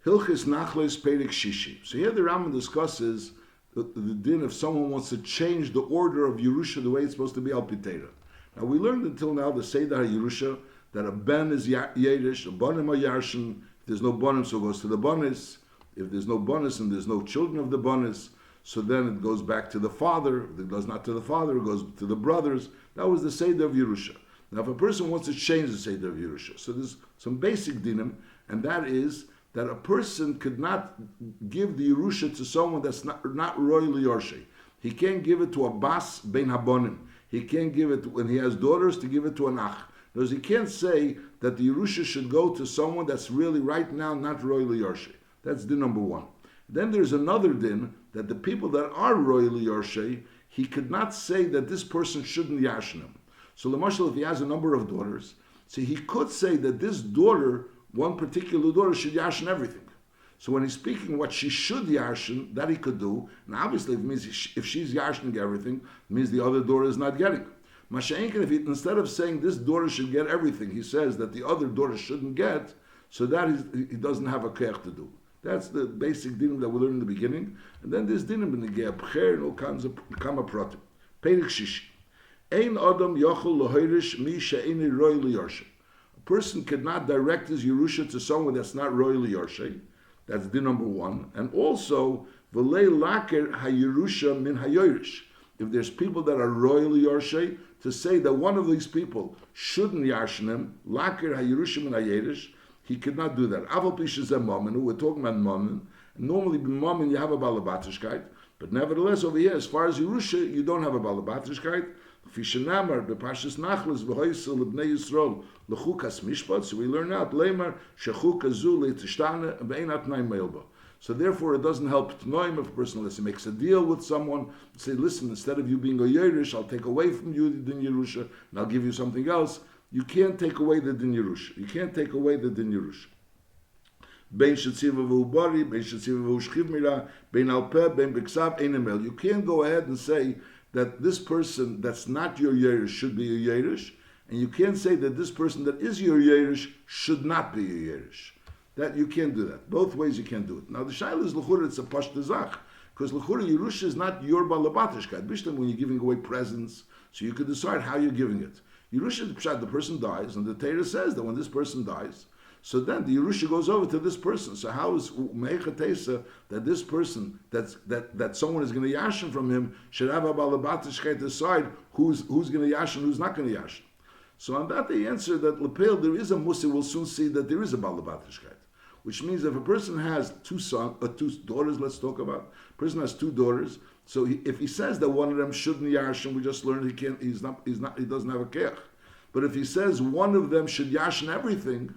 Hilchis Nachalos Perek Shishi. So here the Rambam discusses the din if someone wants to change the order of Yerusha the way it's supposed to be al pitera. Now we learned until now the Seder HaYerusha that a ben is Yerish, a bonim are Yarshin. If there's no bonim, so it goes to the bonis. If there's no bonis and there's no children of the bonis, so then it goes back to the father. If it goes not to the father, it goes to the brothers. That was the Seder of Yerusha. Now if a person wants to change the Seder of Yerusha, so there's some basic dinim, and that is that a person could not give the Yerusha to someone that's not royally Yorshe. He can't give it to a bas ben habonim. He can't give it, when he has daughters, to give it to an ach. Because he can't say that the Yerusha should go to someone that's really right now not royally Yorshe. That's din number one. Then there's another din that the people that are royally Yorshe, he could not say that this person shouldn't yashin him. So Lamashal, if he has a number of daughters, so he could say that this daughter, one particular daughter, should yashin everything. So when he's speaking what she should yashin, that he could do, and obviously it means if she's yashining everything, it means the other daughter is not getting. Masha'inkin, if he, instead of saying this daughter should get everything, he says that the other daughter shouldn't get, so that he doesn't have a keach to do. That's the basic dinim that we learned in the beginning. And then there's dinim in the Gea B'cher and all kinds of kama pratim. Perek Shishi. Ein adam yochel lohirish mi she'eni royally yorshe. A person cannot direct his Yerusha to someone that's not royally yorshe. That's din number one. And also, v'lei laker ha-Yerusha min ha-Yoirish. If there's people that are royally yorshe, to say that one of these people shouldn't yashin him, laker ha-Yerusha min ha-Yoirish, he could not do that. Aval pish is a moment. We're talking about moment. Normally, in moment you have a balabatishkeit, but nevertheless, over here, as far as Yerusha, you don't have a balabatishkeit. Fishenamar bepashas Nachalos v'hoysel lebnei Yisrael lechukas mishpat. So we learn out leimar shechuka zu leitishtana ve'enat naim meilba. So therefore, it doesn't help tnoim if a person, unless he makes a deal with someone, say, listen, instead of you being a Yerush, I'll take away from you the din Yerusha, and I'll give you something else. You can't take away the din Yerusha. You can't take away the din Yerusha. Ben shetziva v'ubari, ben shetziva v'ushchiv mira, ben alpeh, ben b'ksav, ein emel. You can't go ahead and say that this person that's not your Yerush should be a Yerush, and you can't say that this person that is your Yerush should not be a Yerush. That you can't do that. Both ways you can't do it. Now the shaila is l'chura, it's a pashta zach, because l'chura Yerusha is not your balabatishkat. Bishtam, when you're giving away presents, so you could decide how you're giving it. Yerusha, the person dies, and the Torah says that when this person dies, so then the Yerusha goes over to this person. So how is Meichatesa that this person, that someone is going to yashin from him, should have a balabatishkeit decide who's going to yashin, who's not going to yashin? So on that they answer that Lepel, there is a musi, we'll soon see that there is a balabatishkeit. Which means if a person has two daughters, let's talk about, a person has two daughters, so if he says that one of them shouldn't yashin, we just learned he doesn't have a keach. But if he says one of them should yashin everything,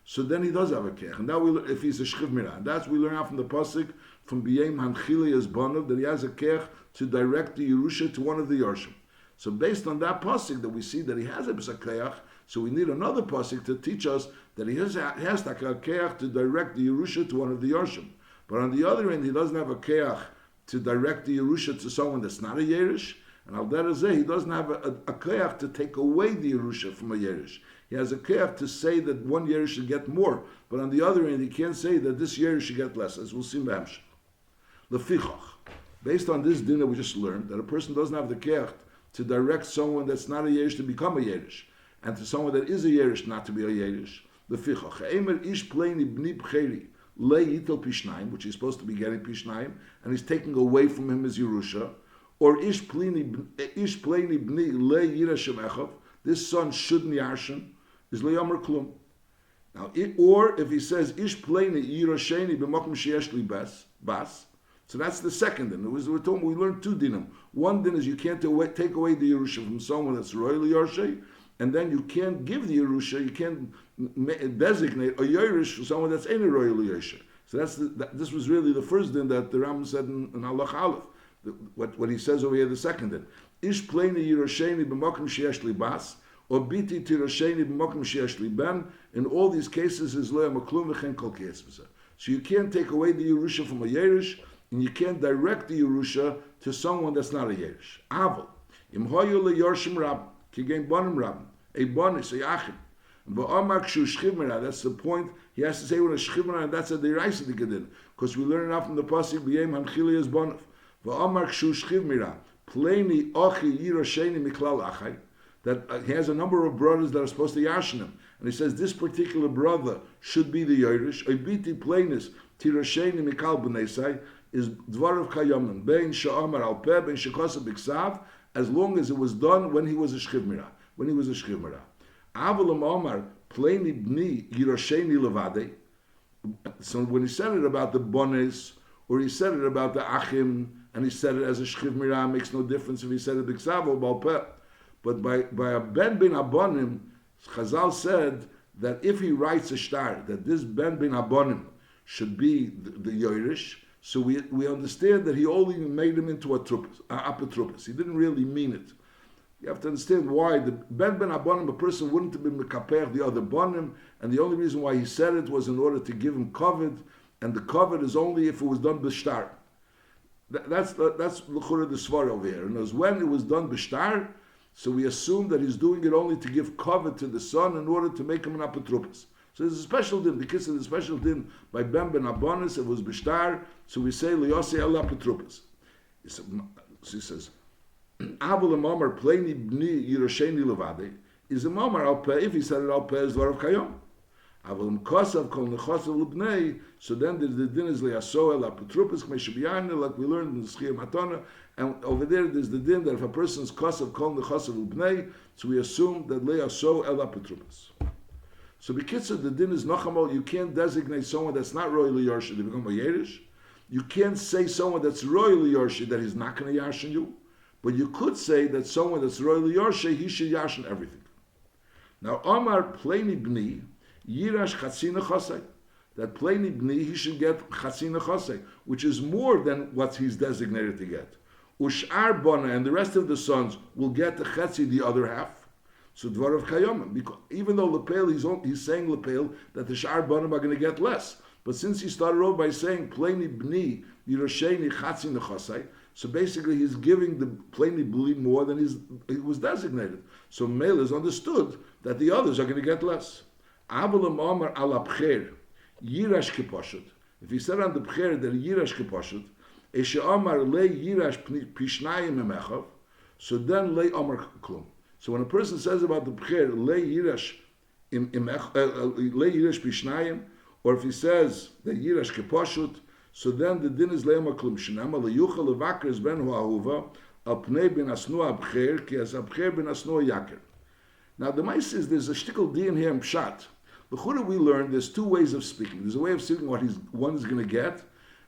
so then he does have a keach. And now if he's a shchiv mirah, and that's we learn out from the pasuk from B'yem Hanchili as Bonav that he has a keach to direct the Yerusha to one of the Yorshim. So based on that pasuk that we see that he has a keach, so we need another pasuk to teach us that he has a keach to direct the Yerusha to one of the Yorshim. But on the other end, he doesn't have a keach to direct the Yerusha to someone that's not a Yerush. And al derazeh, he doesn't have a keach to take away the Yerusha from a Yerush. He has a keach to say that one Yerush should get more. But on the other end, he can't say that this Yerush should get less, as we'll see in B'hamshach. Lefichach. Based on this din that we just learned, that a person doesn't have the keach to direct someone that's not a Yerush to become a Yerush, and to someone that is a Yerush not to be a Yerush. Lefichach. Emer ish pleini b'ni b'cheri le yitel pishnayim, which he's supposed to be getting pishnayim, and he's taking away from him his Yerusha. Or ish pleini b'ni le yirashem echav, this son shouldn't yashin, is le yomer klum. Now, or if he says ish pleini yirasheni b'makom sheyesh li bas, so that's the second din. We learned two dinim. One din is you can't take away the Yerusha from someone that's royally Yorshe, and then you can't give the Yerusha, you can't designate a Yerush for someone that's any royally Yorshe. So this was really the first din that the Ram said in Allah Aleph. What he says over here, the second din. Ish pleini yirosheni b'makom sheyesh li bas, or biti tirosheni b'makom sheyesh li ben. In all these cases, is lo maklum v'chen kol kietz b'zeh. So you can't take away the Yerusha from a Yerush, and you can't direct the Yerusha to someone that's not a Yerush. Aval im hoyu le yorshim rab kigein bonim rab a bonis a yachim. That's the point. He has to say when a shchimra, and that's a deraisa dikadin, because we learn it out from the pasuk b'yem hanchili es bonav. V'amar kshu shchimra pleni ochi yirosheni miklal achai. That he has a number of brothers that are supposed to yashin him, and he says this particular brother should be the Yerush. Oibiti plenis tirosheni mikal b'neisai is dvarav kayomim bein sha'amar al peh bein shekosa b'ksav, as long as it was done when he was a shchimra. When he was a shchimra. Avalam Omar pleni bni yirosheni levade. So when he said it about the bones, or he said it about the achim, and he said it as a shchimra, makes no difference if he said it b'ksav or b'al peh. But by a ben bin abonim, Chazal said that if he writes a shtar, that this ben bin abonim should be the Yerush, so we understand that he only made him into a apotropos. He didn't really mean it. You have to understand why the ben abonim, a person wouldn't have been mekaper the other bonim, and the only reason why he said it was in order to give him covet, and the covet is only if it was done b'shtar. That's l'chura the svar over here. And as when it was done b'shtar, so we assume that he's doing it only to give covet to the son in order to make him an apotropos. So there's a special din. Because of the special din by Ben ben Abonis, it was b'shtar. So we say liyosei el apotropos. So he says, "Avol mamar pleni bni yirosheni levade is a mamar al peh. If he said it al peh is varav kayom. Avol kosav kol nechosav lebnei. So then the din is liyaso el apotropos k'meshabiyane, like we learned in the Schiyah Matana. And over there's the din that if a person's kosav kol nechosav lebnei, so we assume that liyaso el apotropos. So because the din is nachamol, you can't designate someone that's not royally yarshin to become a yerish. You can't say someone that's royally yarshin that he's not going to yarshin you. But you could say that someone that's royally yarshin, he should yarshin everything. Now, Omar pleni bni yirash chatzina chosei. That pleni bni, he should get chatzina chosei, which is more than what he's designated to get. Ushar bona, and the rest of the sons will get the chetzi, the other half. So dvar of kayomim, because even though lepel, he's saying lepel that the shar bonim are going to get less. But since he started off by saying pleni bni yirosheni chatzina chosei, so basically he's giving the pleni bni more than he was designated. So Mele is understood that the others are going to get less. Avalam Omar ala pcher yirash keposhut. If he said on the pcher that yirash keposhut, eshe Omar le yirash pishnayim emechav, so then le Omar klum. So when a person says about the pcher le yirash le yirash pishnayim, or if he says that yirash keposhut, so then the din is le Omar klum. Shenama le yuchal levakar es ben huahuva al pnei ben asnu abcher ki as abcher ben asnu yaker. Now the mice is there's a shtickle din here in pshat. The chura we learned there's two ways of speaking. There's a way of speaking what one is going to get,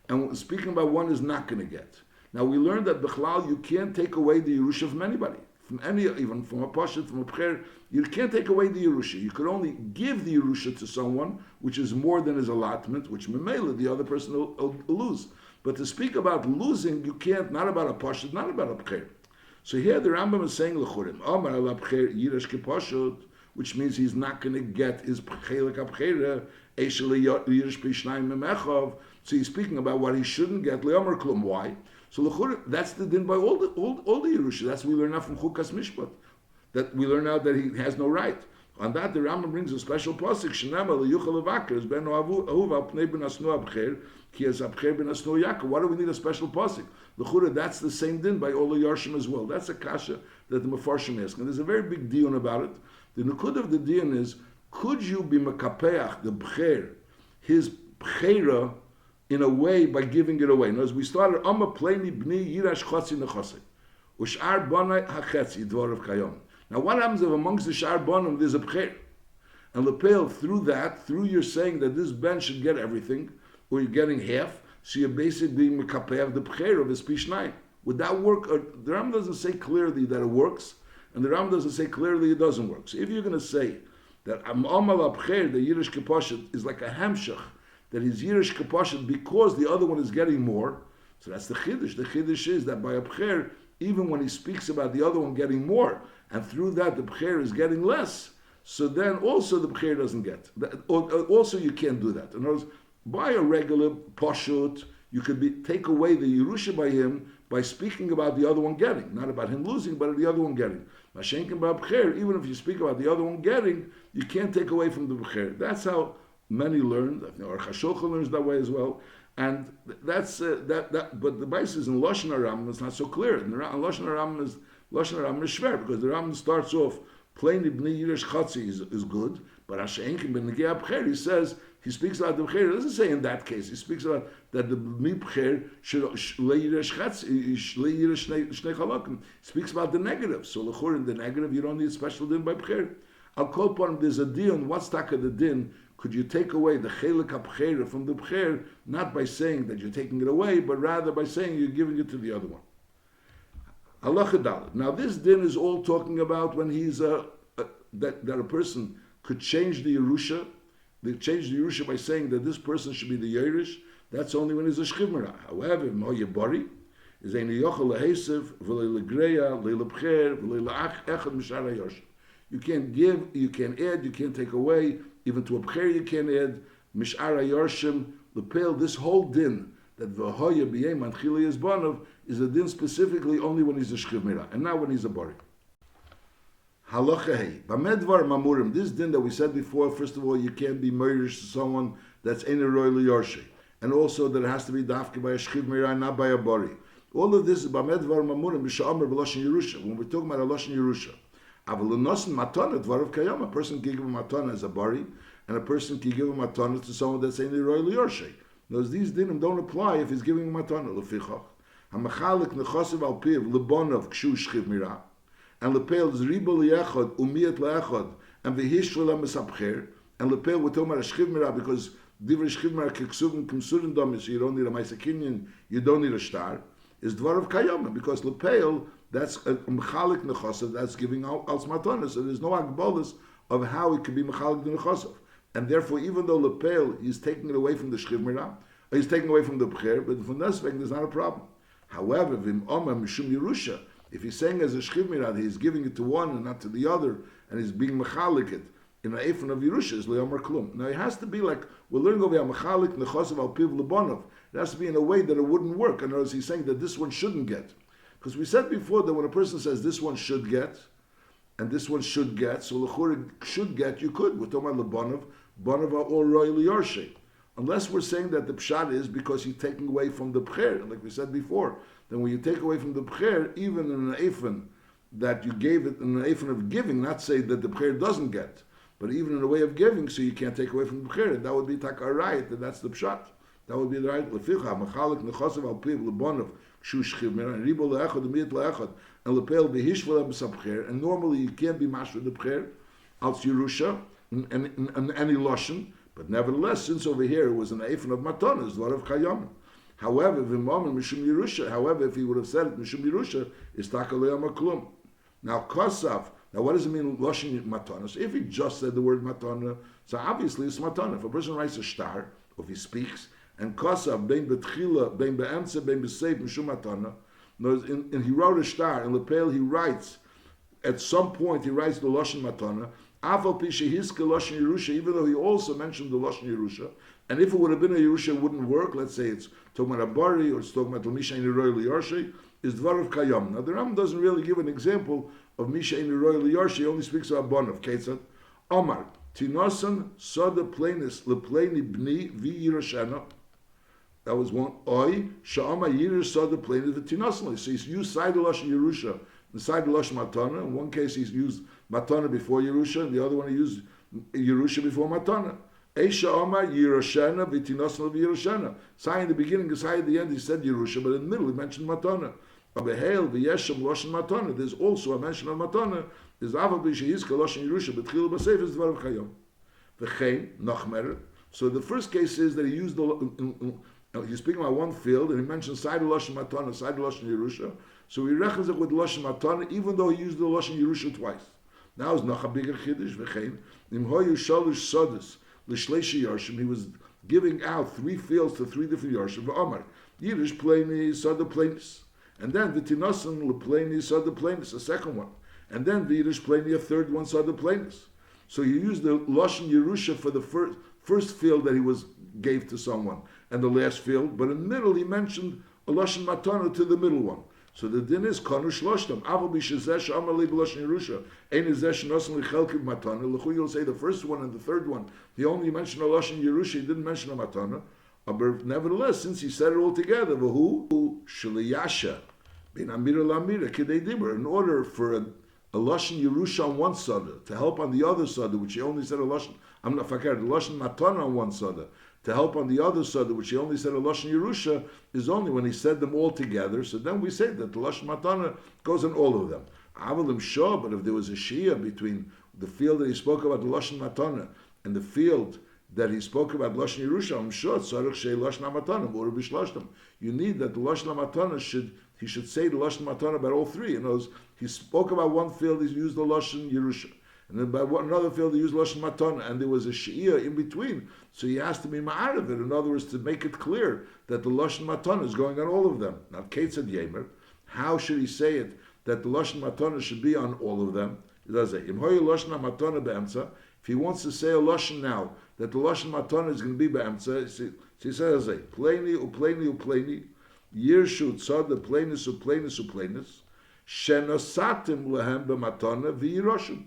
and speaking about one is not going to get. Now we learned that b'chlal you can't take away the Yerusha from anybody, even from a pashat, from a pcher. You can't take away the Yerusha. You could only give the Yerusha to someone, which is more than his allotment, which memela the other person will lose. But to speak about losing, you can't. Not about a pashat, not about a pcher. So here the Rambam is saying l'churim Amar ala pcher yirash kepashut, which means he's not going to get his pchelik apchera eshel yirash pishnayim memechav. So he's speaking about what he shouldn't get le'amar klum. Why? So l'churim, that's the din by all the Yerusha. That's what we learn now from Chukas Mishpat. That we learn now that he has no right. On that the Rambam brings a special pasuk shenama leyuchal levakar es ben ahuva pnei ben asnu abcher ki es abcher ben asnu yaker. Why do we need a special pasuk? L'chura, that's the same din by all the Yarshim as well. That's a kasha that the Mefarshim ask. And there's a very big dion about it. The nukud of the dion is, could you be mekapeach, the bcher, his bchera, in a way by giving it away? As we started, Amma pleni bni yirash chotzi nechosei. Ushar bonai hachetzi, dvar of kayom. Now what happens if amongst the shar bonim there's a bcher? And lepel, through your saying that this ben should get everything, or you're getting half, so you're basically being mekapeach the bcher of his pishnayim. Would that work? The Ram doesn't say clearly that it works, and the Ram doesn't say clearly it doesn't work. So if you're going to say that Amal Abcher, the Yiddish Kapashat, is like a Hamshach, that he's Yiddish Kapashat because the other one is getting more, so that's the Chiddush. The Chiddush is that by Abcher, even when he speaks about the other one getting more, and through that the Bcher is getting less, so then also the Bcher doesn't get. Also you can't do that. In other words, by a regular Pashut, you could take away the Yerusha by him by speaking about the other one getting, not about him losing, but the other one getting. Mashenkin b'abcher, even if you speak about the other one getting, you can't take away from the b'cher. That's how many learned. I think Aruch HaShulchan learns that way as well. And that's that. But the base is in Lashon HaRambam. It's not so clear. In Lashon HaRambam is shver, because the Rambam starts off plain b'nei Yirish Chatzi is good, but Hashenkin b'negei abcher, he says, he speaks about the b'cher. He doesn't say in that case. He speaks about that the b'cher should le'yirish chatzi, le'yirish shnei chalakim. He speaks about the negative. So l'chur in the negative, you don't need special din by b'cher. I'll call upon there's a din. What's taka the din? Could you take away the chelik abcher from the b'cher, not by saying that you're taking it away, but rather by saying you're giving it to the other one? Halacha Dalet. Now this din is all talking about when he's that a person could change the Yerusha. They change the Yerusha by saying that this person should be the Yerush. That's only when he's a Shchivmera. However, Moye Bori is a Yochel Lehesev, V'le Legreya, Le'lepcher, V'le Le'ach Echad Mishar HaYosh. You can't give, you can't add, you can't take away. Even to a Bcher you can't add. Mishar HaYoshim, Lepel, this whole din, that V'hoye B'yem Anchili Yizbanov, is a din specifically only when he's a Shchivmera, and not when he's a Bori. Halacha hey, b'medvar mamurim. This din that we said before. First of all, you can't be murdered to someone that's in a royal yorshe, and also that it has to be dafke by a shchiv mirai, not by a bori. All of this is b'medvar mamurim b'sha'amer b'loshen Yerusha. When we're talking about a loshen Yerusha, avulunosin matana dvarav kayam. A person can give a matana as a bori, and a person can give a matana to someone that's in a royal yorshe. Those these dinim don't apply if he's giving a matana. Lefichach hamachalik nechosiv al piv lebonov kshu shchiv mirai. And lepel is riba liyachod umiyat leachod and v'hishla mesabcher. And lepel we're talking about a shchivmira because divrei shchivmira keksuvim kumsurin domis. You don't need a ma'asakinyan, you don't need a star. Is dvar of kayama because lepel that's a mechalik nechosav, that's giving out als matonis. So there's no agbolis of how it could be mechalik nechosav. And therefore, even though lepel he's taking it away from the shchivmira, he's taking away from the bcher, but from that aspect there's not a problem. However, vim omer mishum Yerusha. If he's saying as a shchivmira that he's giving it to one and not to the other, and he's being mechalik it in an eifon of Yerusha, is le'omer klum. Now it has to be like we're learning over here mechalik nechosav al piv lebonov. It has to be in a way that it wouldn't work. In other words, he's saying that this one shouldn't get, because we said before that when a person says this one should get, and this one should get, so l'chur should get, you could. We're talking about lebonov, bonov are all royally yorshe. Unless we're saying that the pshat is because he's taking away from the bcher, like we said before. Then when you take away from the bcher, even in an eifon that you gave it, in an eifon of giving, not say that the bcher doesn't get, but even in a way of giving, so you can't take away from the bcher, that would be takarayit, and that's the pshat. That would be the right. Leficha machalik nechosav al piv lebonov shu shchivmira and ribo leechad umiyat leechad and lepel behishvela b'sabcher. And normally you can't be mashra the bcher als Yerusha and any loshen. But nevertheless, since over here it was an eifon of matonas, a lot of chayam. However, v'mamim mishum Yerusha. However, if he would have said it mishum Yerusha, is takalei maklum. Now kosav. Now, what does it mean loshin matonas? If he just said the word matana, so obviously it's matana. If a person writes a star, or if he speaks, and kosav bein betchila, bein beemtze, bein beseif mishum matana. And he wrote a star in lepel. He writes at some point he writes the loshin matana. Afal pishe hiske loshin Yerusha, even though he also mentioned the loshin Yerusha. And if it would have been a Yerusha, it wouldn't work. Let's say it's talking about a bari or it's talking about Misha in Roy Liyarshe, is Dvar of Kayam. Now the Ram doesn't really give an example of Misha in Roy Liyarshe, he only speaks about Bonav. Ketzad Omar Tinosan Soda Plainis Leplaini Bni Vi Yerushana. That was one. Oi Sha'ama Yirish Soda Plainis Tinosan. So he's used side Lashon Yerusha and side Lashon Matana. In one case he's used Matana before Yerusha, and the other one he used Yerusha before Matana. Eisha Omar Yerushana v'Tinosan v'Yerushana. Sai in the beginning, Sai at the end, he said Yerusha, but in the middle he mentioned Matana. Abehel v'Yeshem Loshen Matana. There's also a mention of Matana. There's Avav b'Shehizka Loshen Yerusha, but Chil b'Seif is Dvar Chayom. V'chein Nachmer. So the first case is that he used he's speaking about one field, and he mentioned Side Loshen Matana, Side Loshen Yerusha. So he reckons it with Loshen Matana, even though he used the Loshen Yerusha twice. Now is noch a bigger chiddush. V'chein Nimhoyu Shalosh Sodas. L'shleishi Yarshim, he was giving out 3 fields to 3 different Yarshim. V'omar, Yiddish Plainis, Sada Plainis. And then V'tinosan L'Plainis, Sada Plainis, a second one. And then Yiddish Plaini, a third one, Sada Plainis. So you use the Lashon Yerusha for the first field that he gave to someone, and the last field, but in the middle he mentioned a Lashon Matana to the middle one. So the din is kanu shloshtem. Aval b'shezesh amar li b'loshen Yerusha. Ein zesh nosen lichelkiv matana. L'chu you'll say the first one and the third one. He only mentioned a loshen Yerusha. He didn't mention a matana. But nevertheless, since he said it all together, v'hu shliyasha bin amira lamira kidei dibur. In order for a loshen Yerusha on one sada to help on the other sada, which he only said a loshen. I'm not fakir. The loshen matana on one sada to help on the other sada, which he only said a loshen Yerusha, is only when he said them all together. So then we say that the loshen matana goes on all of them. Avalim shah, but if there was a shia between the field that he spoke about the loshen matana and the field that he spoke about loshen Yerusha, I'm sure tzarich shei loshen matana or b'shloshtem. You need that the loshen matana should say the loshen matana about all three. In other words, he spoke about one field, he used the loshen Yerusha. And then by another field he used Lashon Matana, and there was a Shia in between. So he has to be ma'ar of it. In other words, to make it clear that the Lashon Matana is going on all of them. Now, Kate said Yemer, how should he say it that the Lashon Matana should be on all of them? He does say, Im hoye Lashon Matana be'emtza. If he wants to say a Lashon now, that the Lashon Matana is going to be be'emtza, so he says, Pleini u'pleini u'pleini, Yirshu tzad pleinis u'pleinis u'pleinis, Shenosatim lehem be'matana v'yiroshim.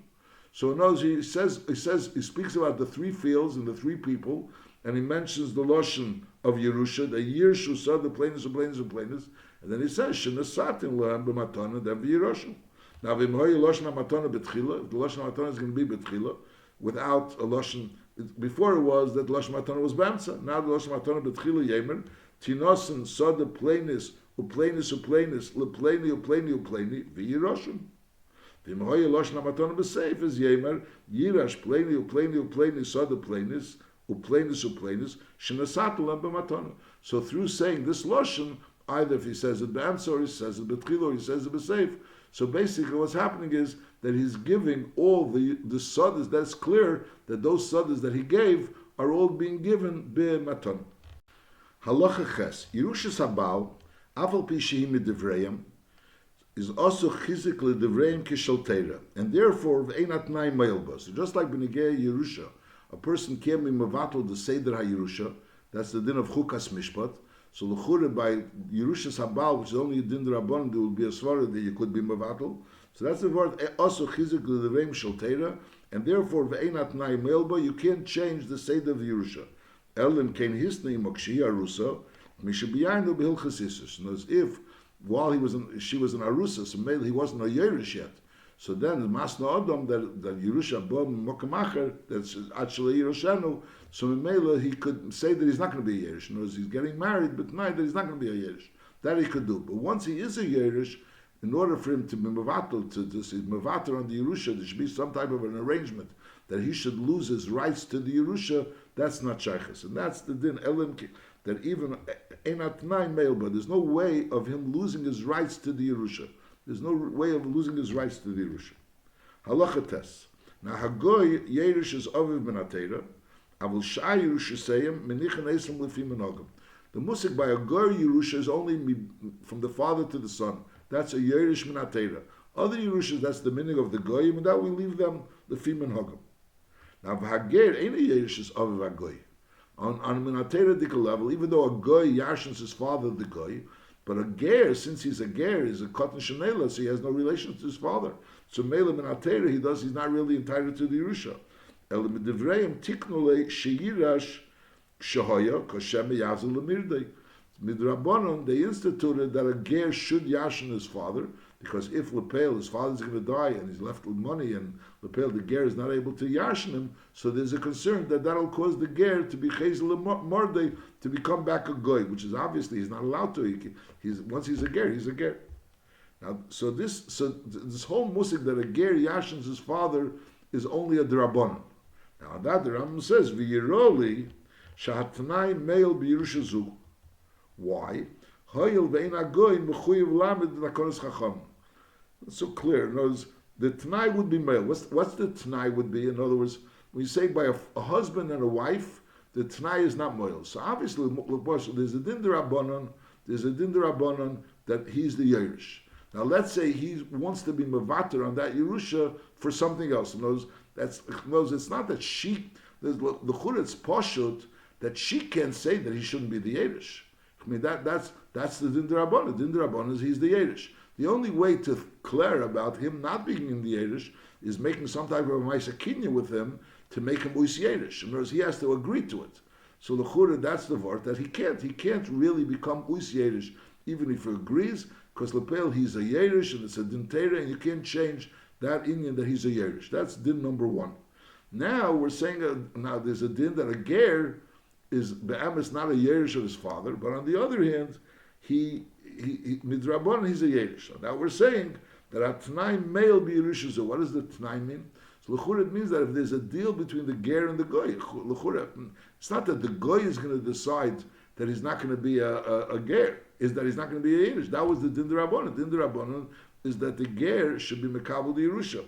So in other words, he speaks about the three fields and the three people, and he mentions the lashon of Yerusha, the Yershu saw the plainest of plainest of plainest, and then he says shenasatin lehem b'matana then v'yiroshim. Now v'imhoy lashon matana betchila, if the lashon matana is going to be betchila, without a lashon. Before it was that the lashon matana was b'amsa. Now the lashon matana betchila yemer tinosin saw the plainest uplainest uplainest leplaini uplaini uplaini v'yiroshim. V'imhoy lashon matana b'seif is yemer yirash plaini uplaini uplaini saw the plainest uplainest uplainest shenasatu lehem b'matana. So through saying this lashon, either if he says it b'amsa or he says it betchila or he says it b'seif. So basically what's happening is that he's giving all the sadas. That's clear that those sadas that he gave are all being given b'matan. Halacha ches. Yerushas habal, afal pi shehi midivreim, is also physically divreim kishalteira. And therefore, v'einat nai mailba. So just like b'negei Yerusha, a person can't be mevatel the Seder HaYerusha, that's the din of Chukas Mishpat. So l'chure by Yerushas Habal, which is only a din d'Rabbanan, there will be a svara that you could be mevatel. So that's the word also chizuk l'reim shalteira, and therefore ve'einat nai melba, you can't change the seder of Yerusha. Elim kein hisnei mokshi arusa mishabiyaynu b'hilchas isus. As if while she was an arusa, so maybe he wasn't a yerush yet. So then the masna adam that Yerusha bom mokamacher, that's actually Yerushanu. So Mimela, he could say that he's not going to be a Yerush. In other words, he's getting married, but tonight that he's not going to be a Yerush. That he could do. But once he is a Yerush, in order for him to be Mevatel, to say Mevatel on the Yerusha, there should be some type of an arrangement that he should lose his rights to the Yerusha. That's not Shaykhis. And that's the din, Elim, that even Einat Nai Meilba, there's no way of him losing his rights to the Yerusha. There's no way of losing his rights to the Yerusha. Halacha tes. Now, Hagoy, Yerush is Aviv ben Atera, Avul Shai Yerusha Seyim, Menichan Esam Lefi Menogam. The musik by a Goy Yerusha is only from the father to the son. That's a Yerush min Atera. Other Yerushas, that's the meaning of the Goyim, and that we leave them Lefi Menogam. Now, Hager, any Yerush is Aviv HaGoy. On min Atera dikal level, even though a Goy Yashins his father, the Goy, but a ger, since he's a ger, is a katan shenela, so he has no relation to his father. So mele min atera, he's not really entitled to the Yerusha. El midivreim tiknule sheyirash shahaya koshem yazul lemirdei. Midrabanon, they instituted that a ger should yashin his father, because if Lepel, his father's going to die and he's left with money, and Lepel, the ger, is not able to yashin him, so there's a concern that that'll cause the ger to be chezel mordei, to become back a goy, which is obviously he's not allowed to. Once he's a ger, he's a ger. Now, so this whole musik that a ger yashins his father is only a drabonon. Now that the Rambam says v'yiroli shahatnai meil b'Yerusha. Why? It's so clear. In other words, the Tanai would be male. What's the Tanai would be? In other words, when you say by a husband and a wife, the Tanai is not male. So obviously, there's a din d'Rabbanan that he's the Yerush. Now let's say he wants to be Mevater on that Yerusha for something else. In other words, it's not that the Churetz Poshut, that she can't say that he shouldn't be the Yerush. I mean, that's the din d'Rabbanan. Din d'Rabbanan is he's the Yerush. The only way to clear about him not being in the Yerush is making some type of a Maisa Kinya with him to make him Uis Yerush. In other words, he has to agree to it. So L'chura, that's the word that he can't really become Uis Yerush even if he agrees, because Lepel he's a Yerush and it's a Din Teira, and you can't change that Inyan that he's a Yerush. That's Din number one. Now we're saying now there's a Din that a Ger is Be'emes not a Yerush of his father, but on the other hand, he Midrabon he's a Yerush. So now we're saying that a Tnai male be Yerush. So what does the Tnai mean? So L'chura, it means that if there's a deal between the Ger and the Goy, L'chura, it's not that the Goy is going to decide that he's not going to be a Ger, is that he's not going to be a Yerush. That was the Din D'Rabbanan. Din D'Rabbanan is that the Ger should be Mekabel the Yerusha.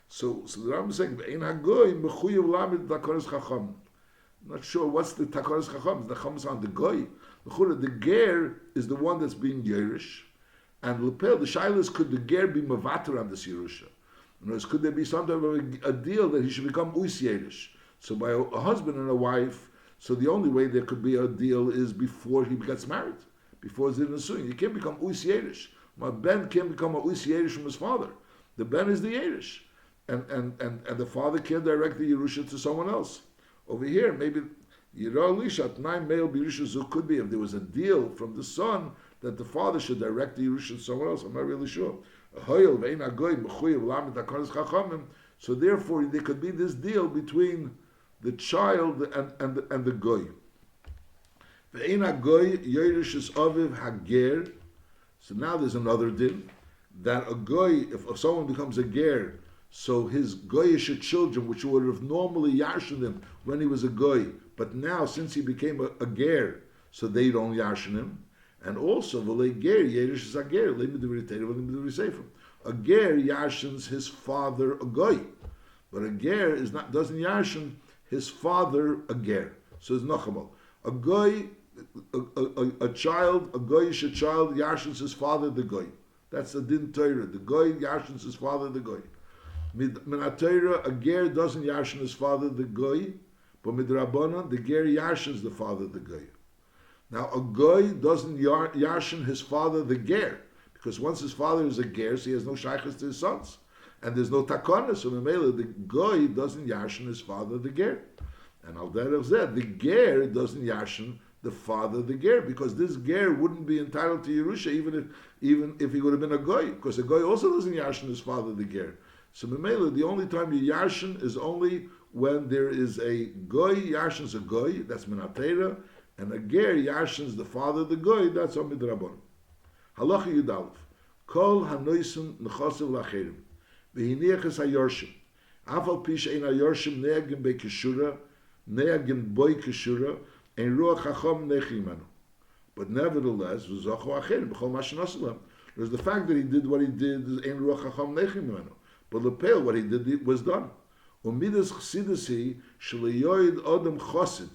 So the Rambam is saying, Ein HaGoy mechuyev lamed Takaras Chacham. I'm not sure what's the Takaras Chacham. The Chacham is on the Goy. The Ger is the one that's being Yerush. And Lepel, the Shailas, could the Ger be Mavatar on this Yerusha? In other words, could there be some type of a deal that he should become Uis Yerush? So by a husband and a wife, so the only way there could be a deal is before he gets married, before Zin Nisuin. You can't become Uis Yerush. My Ben can't become a Uis Yerush from his father. The Ben is the Yerush. And the father can't direct the Yerusha to someone else. Over here, maybe Yirah Lishat, 9 male Yerusha could be if there was a deal from the son that the father should direct the Yerusha to someone else. I'm not really sure. So therefore, there could be this deal between the child and the goy. So now there's another din that a goy, if someone becomes a ger, so his goyish children, which would have normally yarshen him when he was a goy, but now since he became a ger, so they don't yarshen him. And also, v'lei ger yerish is a ger, a ger yarshens his father a goy, but a ger doesn't yarshen his father a ger. So it's nachamol. A goy, a child, a goyish child yarshens his father the goy. That's a din Torah. The goy yarshens his father the goy. Minatayra, a ger doesn't yarshen his father the goy, but midrabanan, the ger yarshens the father the goy. Now a goy doesn't yarshen his father the ger, because once his father is a ger, so he has no shaykhs to his sons, and there's no takana. So the goy doesn't yarshen his father the ger, and al derech zeh, the ger doesn't yarshen the father the ger, because this ger wouldn't be entitled to Yerusha even if he would have been a goy, because a goy also doesn't yarshen his father the ger. So Memela, the only time you yarshen is only when there is a goy yarshens a goy, that's minatera, and a ger yarshens the father the goy, that's on midrabon. Halacha Yudalef, kol hanoisen nechosev lacherim, v'hiniachas hayorshim, afal pish ein hayorshim neagim bekeshura, neagim boy keshura, ein ruach chacham nechimanu. But nevertheless, v'zocho acherim, b'chol mashenosilam. There's the fact that he did what he did, is ein ruach chacham nechimanu. But Lepel, what he did was done. Umidas chsidasi shleyoid odem chosid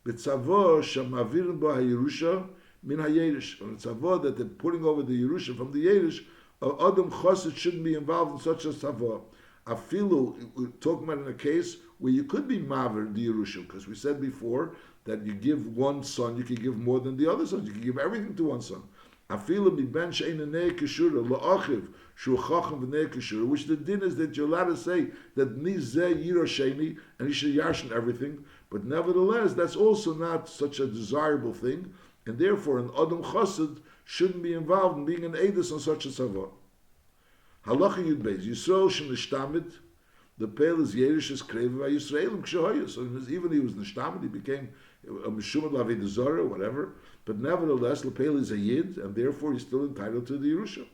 b'tzavo shemavirin bo hayirusha min hayerish. On tzavo that they're putting over the Yerusha from the Yerish, odem chosid shouldn't be involved in such a tzavo. Afilu, we're talking about in a case where you could be mavir the Yerusha, because we said before that you give one son, you can give more than the other sons. You can give everything to one son. Afilu mi ben she'ena nei keshura la'achiv shu chacham v'nei keshura, which the din is that you're allowed to say that ni zeh yiro sheni, and he should yarshen everything. But nevertheless, that's also not such a desirable thing, and therefore an adam chassid shouldn't be involved in being an edus on such a tzavah. Halacha Yud Beis Yisrael shenishtamid, the pale is yerish is kreva by Yisraelim kshehoya. So even he was nishtamid, he became a mishumad lavid zara, whatever. But nevertheless, Lepel is a Yid, and therefore he's still entitled to the Yerusha.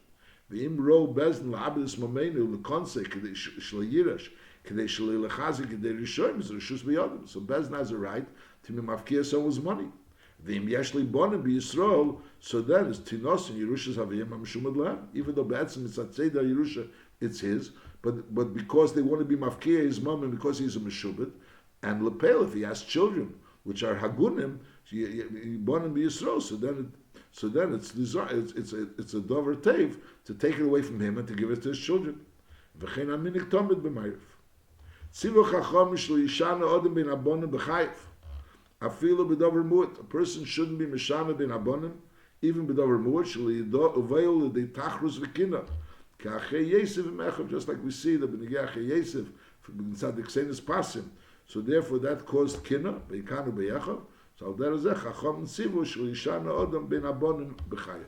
V'im ro bezn la'abedus mamenu l'konse k'dei sh'layirash k'dei sh'leilachazi k'dei rishoyim is rishus b'yodim. So Bezn has a right to be mafkia someone's money. V'im yesh li bonim b'Yisrael, so then it's tinos and Yerushas haviyim ha'meshumad lahem. Even though be'etzim it's atzeda Yerusha, it's his, but because they want to be mafkia his mom and because he's a meshubed, and Lepel, if he has children which are hagunim, born in Yisrael, so then it's a dover tave to take it away from him and to give it to his children. V'chein aminik tomid b'mayif. Tzivu chacham shlo yishana odem bin abonim b'chayif. Afilu b'dover mu'at. A person shouldn't be mishana bin abonim even b'davar mu'ashli avail the tachrus v'kina. Ka'achei Yosef v'mechav, just like we see the b'negei achei Yosef from Tzadik Seines Pasim. So therefore that caused kina, v'ikanu b'yechav. So al derech zeh chacham tzivu shel yishana odam ben abonim b'chayav.